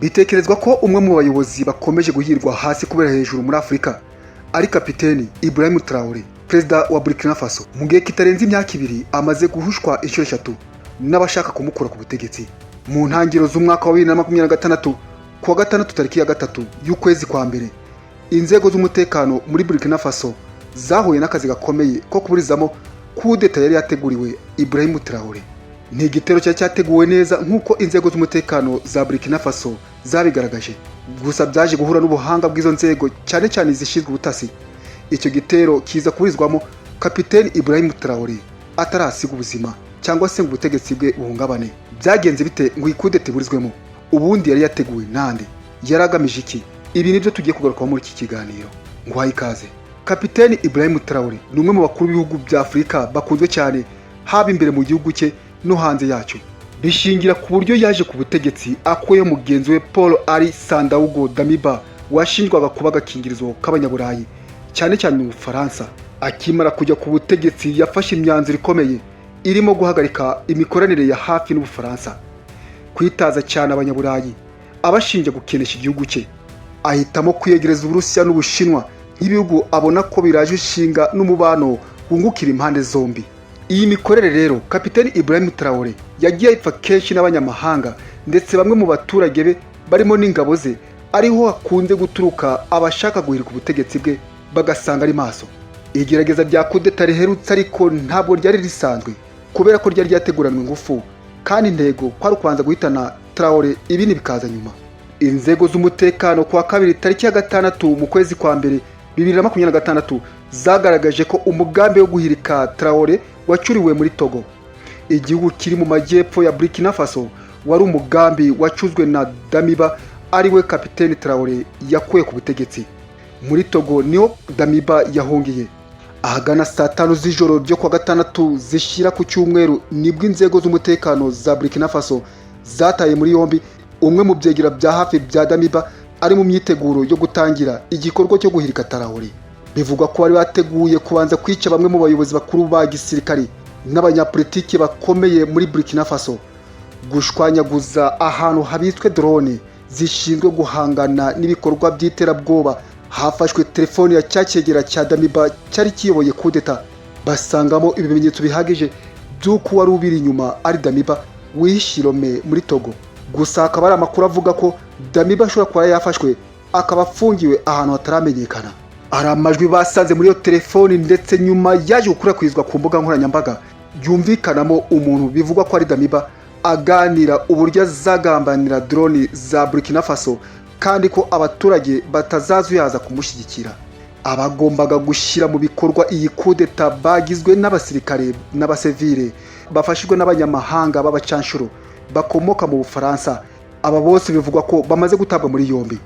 Bitekerezwa ko umwe mu bayobozi bakomeje guhirwa hasi kubera hejuru muri Afurika ari kapiteni Ibrahim Traoré, perezida wa Burkina Faso. Mu gihe kitarenze imyaka 2 amaze guhushwa inshuro 3 n'abashaka kumukura ku butegetsi. Mu ntangiriro z'umwaka wa 2026 kuwa gatandatu tariki ya 3 y'ukwezi kwa mbere, inzego z'umutekano muri Burkina Faso zahuye n'akazi gakomeye ko kuburizamo kudeta yari yateguriwe Ibrahim Traoré. Ni igitero cyateguwe neza nk'uko inzego z'umutekano za Burkina Faso zabigaragaje, gusa byaje guhura n'ubuhanga bw'izo nzego cyane cyane zishinzwe ubutasi. Icyo gitero kiza kuburizwamo kapiteni Ibrahim Traoré atarasiga ubuzima cyangwa se ngo ubutegetsi bwe buhungabane. Byagenze bite ngo ikudeta iburizwemo? Ubundi yari yateguwe nande? Yaragamije iki? Ibi nibyo tugiye kugarukaho muri iki kiganiro. Ngwaye ikaze. Kapiteni Ibrahim Traoré ni umwe mu bakuru b'ibihugu bya Afurika bakunzwe cyane, haba imbere mu gihugu cye no hanze yacyo. Bishingira ku buryo yaje ku butegetsi akuye mugenzi we Paul Henri Sandaogo Damiba washinjwaga kuba agakingirizo k'abanyaburayi cyane cyane mu Bufaransa. Akimara kujya ku butegetsi yafashe imyanzuro ikomeye irimo guhagarika imikoranire ya hafi n'Ubufaransa, kwitaza cyane abanyaburayi, abashinja gukenesha igihugu cye. Ahitamo kwiyegereza Uburusiya n'Ubushinwa nk'ibihugu abona ko biraje ishinga n'umubano wungukira impande zombi. Iyi mikorere rero kapiteni Ibrahim Traoré yagiye ayipfa kenshi n'abanyamahanga, ndetse bamwe mu baturage be barimo n'ingabo ze ariho hakunze guturuka abashaka guhirika ubutegetsi bwe bagasanga ari maso. Igerageza rya kudeta riherutse ariko ntabwo ryari risanzwe kubera ko ryari ryateguranwe ingufu, kandi intego kwari kubanza guhitana Traoré, ibindi bikaza nyuma. Inzego z'umutekano kuwa kabiri tariki ya 6 mu kwezi kwa mbere 2026 zagaragaje ko umugambi wo guhirika Traoré wacuriwe muri Togo, igihugu kiri mu majyepfo ya Burkina Faso. Wari umugambi wacuzwe na Damiba ariwe kapiteni Traoré yakuye ku butegetsi. Muri Togo niho Damiba yahungiye. Ahagana saa 5 z'ijoro ryo kuwa gatandatu zishira ku cyumweru nibwo inzego z'umutekano za Burkina Faso zataye muri yombi umwe mu byegera bya hafi bya Damiba ari mu myiteguro yo gutangira igikorwa cyo guhirika Traoré. Bivugwa ko bari bateguye kubanza kwica bamwe mu bayobozi bakuru ba gisirikari n'abanyapolitiki bakomeye muri Burkina Faso, gushwanyaguza ahantu habitswe drone zishinzwe guhangana n'ibikorwa by'iterabwoba. Hafashwe telefone ya cyakegera cya Damiba cyari kiyoboye kudeta, basangamo ibimenyetso bihagije by'uko wari ubiri inyuma ari Damiba wishirome muri Togo. Gusa akaba ari amakuru avuga ko Damiba ashobora kuba yafashwe akaba afungiwe ahantu hataramenyekana. Hari amajwi basanze muri iyo telefoni, ndetse nyuma yaje gukwirakwizwa ku mbuga nkoranyambaga yumvikanamo umuntu bivugwa ko ari Damiba aganira uburyo azagambanira drone za Burkina Faso, kandi ko abaturage batazazuyaza kumushyigikira. Abagombaga gushyira mu bikorwa iyi kudeta bagizwe n'abasirikare n'abasivile bafashijwe n'abanyamahanga b'abacanshuro bakomoka mu Bufaransa. Aba bose bivugwa ko bamaze gutabwa muri yombi.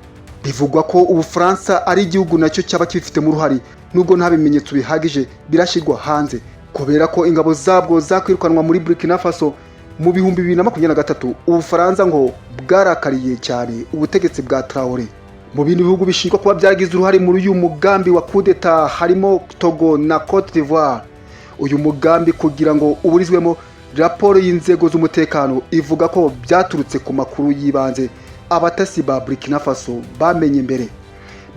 Bivugwa ko Ubufaransa ari igihugu nacyo cyaba kibifitemo uruhari, nubwo nta bimenyetso bihagije birashyirwa hanze, kubera ko ingabo zabwo zakwirukanwa muri Burkina Faso mu 2023. Ubufaransa ngo bwarakariye cyane ubutegetsi bwa Traoré. Mu bindi bihugu bishinjwa kuba byagize uruhare muri uyu mugambi wa kudeta harimo Togo na Côte d'Ivoire. Uyu mugambi kugira ngo uburizwemo, raporo y'inzego z'umutekano ivuga ko byaturutse ku makuru yibanze abatasi ba Burkina Faso bamenye mbere,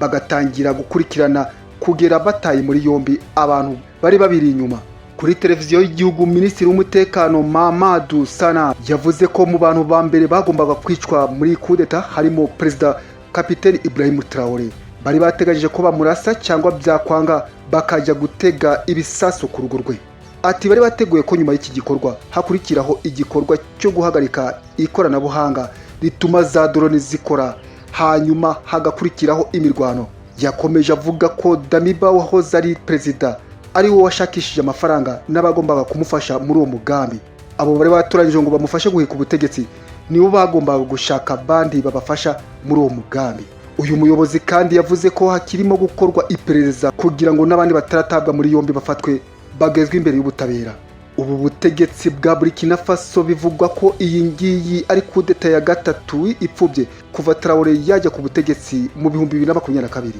bagatangira gukurikirana kugera bataye muri yombi abantu bari babiri inyuma. Kuri televiziyo y'igihugu, minisitiri w'umutekano Mamadou Sana yavuze ko mu bantu ba mbere bagombaga kwicwa muri kudeta harimo perezida kapiteni Ibrahim Traoré. Bari bateganyije ko bamurasa cyangwa byakwanga bakajya gutega ibisasu ku rugo rwe. Ati bari bateguye ko nyuma y'iki gikorwa hakurikiraho igikorwa cyo guhagarika ikoranabuhanga rituma za drone zikora, hanyuma hagakurikiraho imirwano. Yakomeje avuga ko Damiba wahoze ari perezida ari wo washakishije amafaranga n'abagombaga kumufasha muri uwo mugambi. Abo bari baturanyije ngo bamufashe guhika ubutegetsi nibo bagombaga gushaka bandi babafasha muri uwo mugambi. Uyu muyobozi kandi yavuze ko hakirimo gukorwa iperereza kugira ngo n'abandi bataratabwa muri yombi bafatwe bagezwe imbere y'ubutabera. Ubu butegetsi bwa Burkina Faso bivugwa ko iyi ngiyi ari kudeta ya gatatu ipfubye kuva Traoré yajya ku butegetsi mu 2022.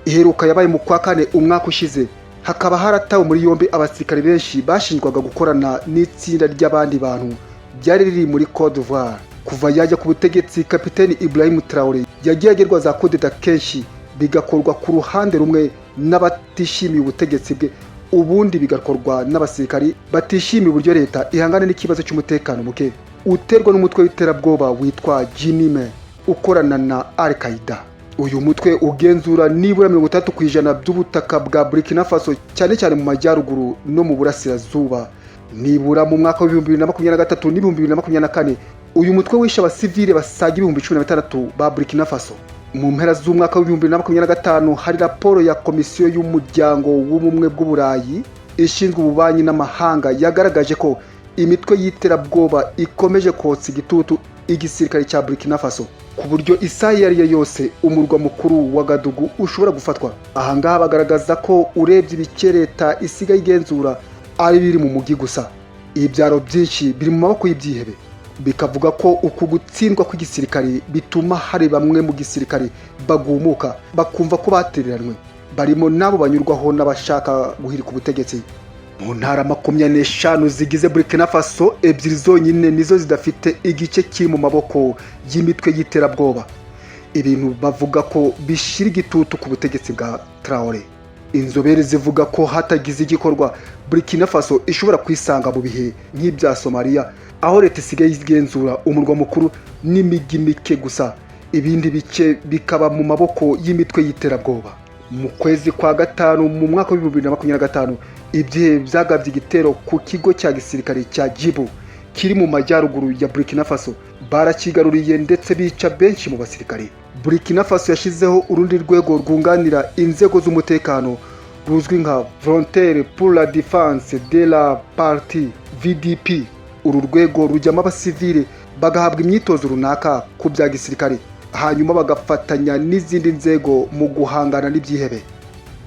Iheruka yabaye mu kwa kane umwaka ushize. Hakaba haratawe muri yombi abasirikare benshi bashinjwaga gukorana n'itsinda ry'abandi bantu byari riri muri Côte d'Ivoire. kuva yajya ku butegetsi kapiteni Ibrahim Traoré yagiye agerwa za kudeta kenshi, bigakorwa ku ruhande rumwe n'abatishimiye ubutegetsi bwe, ubundi bigakorwa n'abasirikari batishimiye uburyo leta ihangana n'ikibazo cy'umutekano muke uterwa n'umutwe w'iterabwoba witwa Jinime ukorana na Al-Qaeda. Uyu mutwe ugenzura nibura 30% by'ubutaka bwa Burkina Faso, cyane cyane mu majyaruguru no mu burasirazuba. Nibura mu mwaka wa 2023 n'ibihumbi 2024 uyu mutwe wishe abasivile basaga 16,000 ba Burkina Faso. Mu mpera z'umwaka wa 2025 hari raporo ya komisiyo y'umuryango w'ubumwe bw'uburayi ishinzwe ububanyi n'amahanga yagaragaje ko imitwe y'iterabwoba ikomeje kotsa igitutu igisirikare cya Burkina Faso, ku buryo isaha iyo ari yo yose umurwa mukuru wa Gadugu ushobora gufatwa. Aha ngaha bagaragaza ko urebye ibice leta isigaye igenzura ari biri mu mujyi gusa, ibyaro byinshi biri mu maboko y'ibyihebe. Bikavuga ko uku gutsindwa kw'igisirikare bituma hari bamwe mu gisirikare bagumuka bakumva ko batereranwe, barimo nabo banyurwaho n'abashaka guhirika ubutegetsi. Mu ntara 25 zigize Burkina Faso, ebyiri zonyine nizo zidafite igice kiri mu maboko y'imitwe y'iterabwoba. Ibintu bavuga ko bishira igitutu ku butegetsi bwa Traoré. Inzobere zivuga ko hatagize igikorwa Burkina Faso ishobora kwisanga mu bihe nk'ibya Somalia, aho leta isigaye igenzura umurwa mukuru n'imijyi mike gusa, ibindi bice bikaba mu maboko y'imitwe y'iterabwoba. Mu kwezi kwa gatanu mu mwaka wa 2025 ibyihe byagabye igitero ku kigo cya gisirikare cya Djibo kiri mu majyaruguru ya Burkina Faso, barakigaruriye ndetse bica benshi mu basirikare. Burkina Faso yashizeho urundi rwego rwunganira inzego z'umutekano ruzwi nka Volontaire pour la Défense de la Partie VDP. Uru rwego rujyamo abasivile bagahabwa imyitozo runaka ku bya gisirikare, hanyuma bagafatanya n'izindi nzego mu guhangana n'ibyihebe.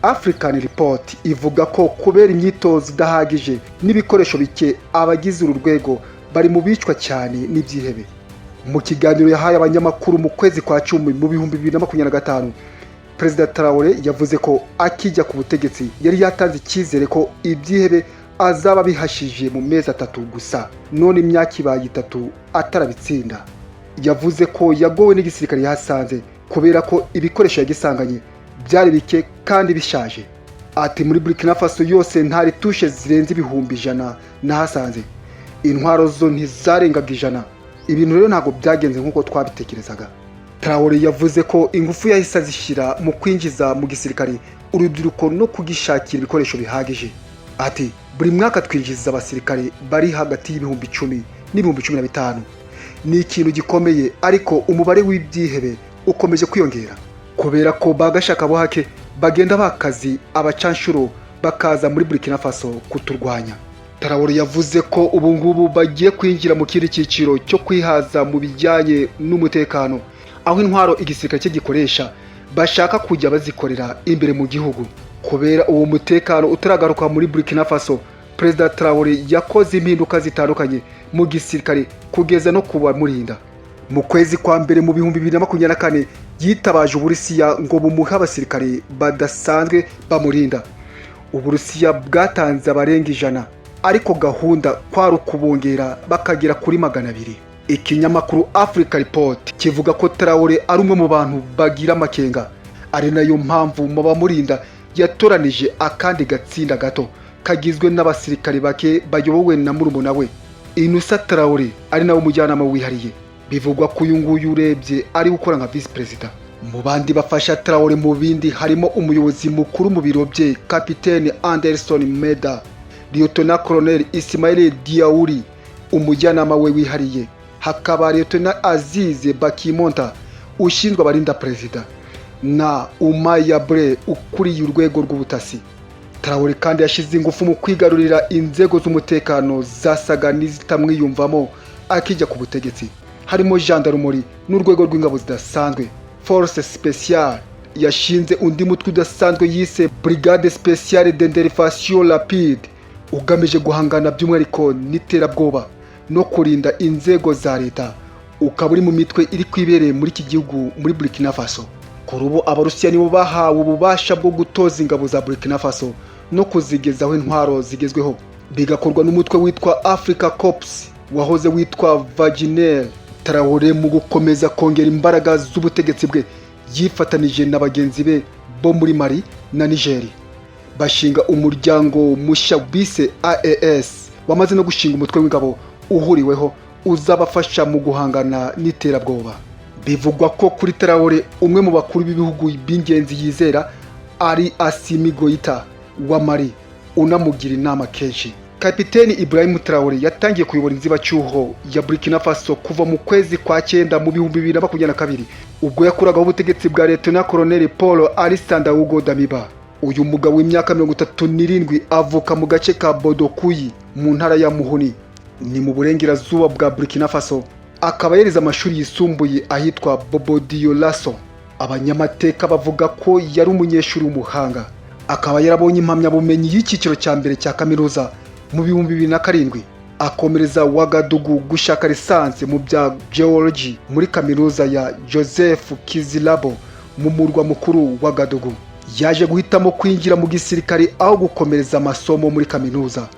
African Report ivuga ko kubera imyitozo idahagije n'ibikoresho bike, abagize uru rwego bari mu bicwa cyane n'ibyihebe. Mu kiganiro yahaye abanyamakuru mu kwezi kwa 10 mu 2025, Perezida Traoré yavuze ko akijya ku butegetsi yari yatanze icyizere ko ibyihebe azaba bihashije mu mezi 3 gusa, none imyaka ibaye 3 atarabitsinda. Yavuze ko yagowe n'igisirikare yahasanze kubera ko ibikoresho yagisanganye byari bike kandi bishaje. Ati muri Burkina Faso yose ntari tushe zirenze 100,000 nahasanze, intwaro zo ntizarengaga 100. Ibintu rero ntabwo byagenze nk'uko twabitekerezaga. Traoré yavuze ko ingufu yahise zishira mu kwinjiza mu gisirikare urubyiruko no kugishakira ibikoresho bihagije. Ati buri mwaka twinjiza abasirikare bari hagati y'ibihumbi 10 n'ibihumbi 15. Ni ikintu gikomeye, ariko umubare w'ibyihebe ukomeje kwiyongera kubera ko bagashaka bo hake bagenda bakazi abacanshuro bakaza muri Burkina Faso kuturwanya. Traoré yavuze ko ubu ngubu bagiye kwinjira mu kindi cyiciro cyo kwihaza mu bijyanye n'umutekano, aho intwaro igisirikare cye gikoresha bashaka kujya bazikorera imbere mu gihugu. Kubera uwo mutekano utaragaruka muri Burkina Faso, Perezida Traoré yakoze impinduka zitandukanye mu gisirikare kugeza no kuba murinda. Mu kwezi kwa mbere mu 2024 yitabaje Uburusiya ngo bumuhe abasirikare badasanzwe bamurinda. Uburusiya bwatanze abarenga 100, ariko gahunda kwari ukubongera bakagera kuri 200. Ikinyamakuru Africa Report kivuga ko Traoré ari umwe mu bantu bagira amakenga, ari nayo mpamvu mu bamurinda yatoranije akandi gatsinda gato kagizwe n'abasirikare bake bayobowe na murumuna we Innoussa Traoré, ari nawe umujyanama wihariye. Bivugwa ko uyu nguyu urebye ari gukora nka vice president. Mu bandi bafasha Traoré mu bindi harimo umuyobozi mukuru mu biro bye Kapiteni Anderson Meda, Lieutenant Colonel Ismail Diaouri umujyanama we wihariye, hakaba Lieutenant Aziz Bakimonta ushinzwe abarinda perezida, na Umaya Bre ukuriye urwego rw'ubutasi. Traoré kandi yashize ingufu mu kwigarurira inzego z'umutekano zasaga n'izitamwiyumvamo akijya ku butegetsi, harimo gendarmerie n'urwego rw'ingabo zidasanzwe Force Speciale. Yashinze undi mutwe udasanzwe yise Brigade Speciale d'Intervention Rapide, ugamije guhangana by'umwihariko n'iterabwoba no kurinda inzego za leta, ukaba uri mu mitwe iri kwibereye muri iki gihugu muri Burkina Faso. Kuri ubu Abarusiya nibo bahawe ububasha bwo gutoza ingabo za Burkina Faso no kuzigezaho intwaro zigezweho, bigakorwa n'umutwe witwa Africa Corps wahoze witwa Wagner Traoré mu gukomeza kongera imbaraga z'ubutegetsi bwe yifatanije na bagenzi be bo muri Mali na Niger bashinga umuryango mushya bise AES wamaze no gushinga umutwe w'ingabo uhuriweho uzabafasha mu guhangana n'iterabwoba. Bivugwa ko kuri Traoré umwe mu bakuru b'ibihugu b'ingenzi yizera ari Assimi Goïta wa Mali unamugira inama kenshi. Kapiteni Ibrahim Traoré yatangiye kuyobora inzibacyuho ya Burkina Faso kuva mu kwezi kwa 9 mu 2022 ubwo yakuragaho ubutegetsi bwa Lieutenant Colonel Paul Alassane Ouattara Damiba. Uyu mugabo w'imyaka 37 avuka mu gace ka Bodokuyi mu ntara ya Muhuni ni mu burengerazuba bwa Burkina Faso. Akaba yarize amashuri yisumbuye ahitwa Bobo Dioulasso. Abanyamateka bavuga ko yari umunyeshuri w'umuhanga. Akaba yarabonye impamyabumenyi y'icyiciro cya mbere cya kaminuza mu 2007. Akomereza Ouagadougou gushaka lisansi mu bya geology muri kaminuza ya Joseph Kizilabo mu murwa mukuru Ouagadougou. Yaje guhitamo kwinjira mu gisirikare aho gukomereza amasomo muri kaminuza.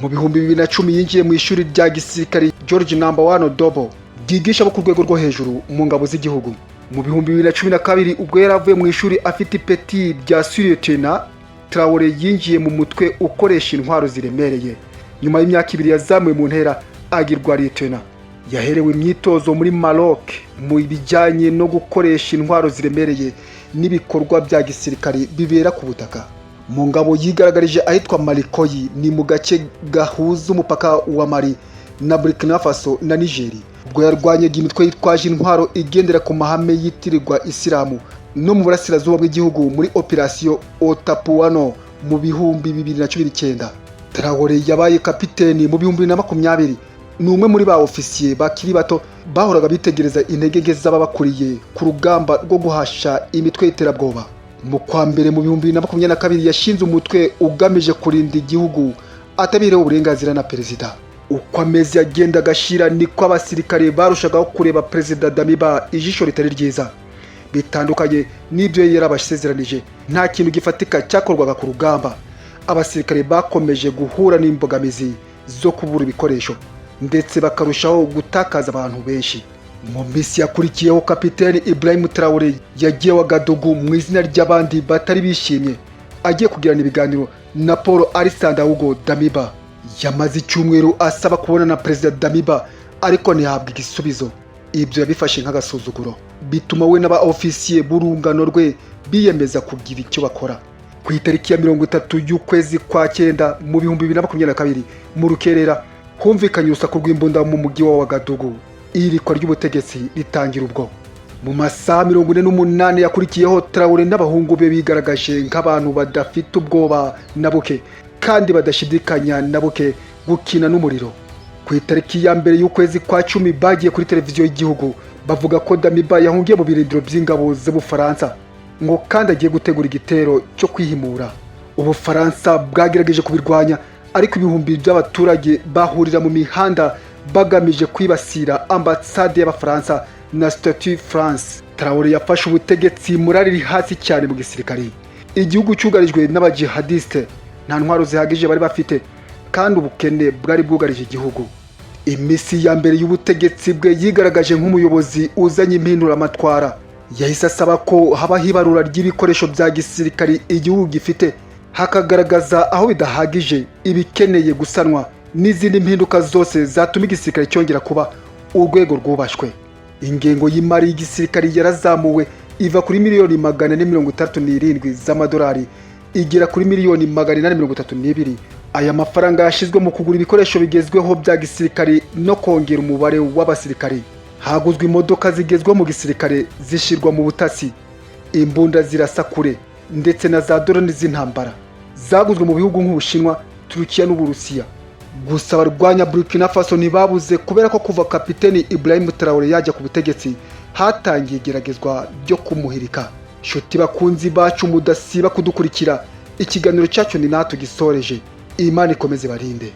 Mu 2010 yinjiye mu ishuri rya gisirikare George No. 1 Dobo ryigisha abo ku rwego rwo hejuru mu ngabo z'igihugu. Mu 2012 ubwo yaravuye mu ishuri afite ipeti rya Lieutenant, Traoré yinjiye mu mutwe ukoresha intwaro ziremereye. Nyuma y'imyaka 2 yazamuwe mu ntera agirwa Lieutenant. Yaherewe imyitozo muri Maroc mu bijyanye no gukoresha intwaro ziremereye n'ibikorwa bya gisirikare bibera ku butaka. Mu ngabo yigaragarije ahitwa Malikoyi ni mu gace gahuza umupaka wa Mali na Burkina Faso na Niger. Ubwo yarwanyaga imitwe yitwaje intwaro igendera ku mahame yitirirwa Isilamu no mu burasirazuba bw'igihugu muri Operation Otapuano mu 2019. Traoré yabaye kapiteni mu 2020. Ni umwe muri ba ofisiye bakiri bato bahoraga bitegereza intege nke z'ababakuriye ku rugamba rwo guhasha imitwe y'iterabwoba. Mu kwa mbere mu 2022 yashinze umutwe ugamije kurinda igihugu atabireho uburenganzira na perezida. Uko amezi agenda gashira niko abasirikare barushagaho kureba perezida Damiba ijisho ritari ryiza. Bitandukanye n'ibyo yarabashezeranije, nta kintu gifatika cyakorwaga ku rugamba. Abasirikare bakomeje guhura n'imbogamizi zo kubura ibikoresho ndetse bakarushaho gutakaza abantu benshi. Mu minsi yakurikiyeho kapiteni Ibrahim Traoré yagiye Ouagadougou mu izina ry'abandi batari bishimye agiye kugirana ibiganiro na Paul Alassane Ouattara Damiba. Yamaze icyumweru asaba kubona na perezida Damiba ariko ntihabwa igisubizo. Ibyo yabifashe nk'agasuzuguro bituma we n'aba ofisiye burungano rwe biyemeza kugira icyo bakora. Ku itariki ya 30 y'ukwezi kwa 9 mu 2022 mu rukerera humvikanye urusaku rw'imbunda mu mujyi wa Ouagadougou. Irikwa ry'ubutegetsi ritangira ubwo. Mu masaha 48 yakurikiyeho Traoré n'abahungu be bigaragaje nk'abantu badafite ubwoba na buke kandi badashidikanya na buke gukina n'umuriro. Ku itariki ya mbere y'ukwezi kwa 10 bagiye kuri televiziyo y'igihugu bavuga ko Damiba yahungiye mu birindiro by'ingabo z'Ubufaransa ngo kandi agiye gutegura igitero cyo kwihimura. Ubufaransa bwagerageje kubirwanya ariko ibihumbi by'abaturage bahurira mu mihanda bagamije kwibasira ambasade y'Abafaransa na Statue France. Traoré yafashe ubutegetsi murari hasi cyane mu gisirikare. Igihugu cyugarijwe n'abajihadiste, nta ntwaro zihagije bari bafite kandi ubukene bwari bwugarije igihugu. Imisi ya mbere y'ubutegetsi bwe yigaragaje nk'umuyobozi uzanye impinduramatwara. Yahise asaba ko haba hibarura ry'ibikoresho bya gisirikare igihugu gifite, hakagaragaza aho bidahagije ibikeneye gusanwa n'izindi mpinduka zose zatuma igisirikare cyongera kuba urwego rwubashwe. Ingengo y'imari y'igisirikare yarazamuwe iva kuri miliyoni 467 z'amadolari igera kuri miliyoni 832. Aya mafaranga yashizwe mu kugura ibikoresho bigezweho bya gisirikare no kongera umubare w'abasirikare. Haguzwe imodoka zigezweho mu gisirikare zishirwa mu butasi, imbunda zirasa kure ndetse na za drone z'intambara zaguzwe mu bihugu nk'Ubushinwa, Turukiya n'Uburusiya. Gusa abarwanya Burkina Faso ntibabuze kubera ko kuva kapiteni Ibrahim Traoré yajya ku butegetsi hatangiye igeragezwa ryo kumuhirika. Shuti bakunzi bacu mudasiba kudukurikira, ikiganiro cyacu ni natwe gisoreje. Imana ikomeze barinde.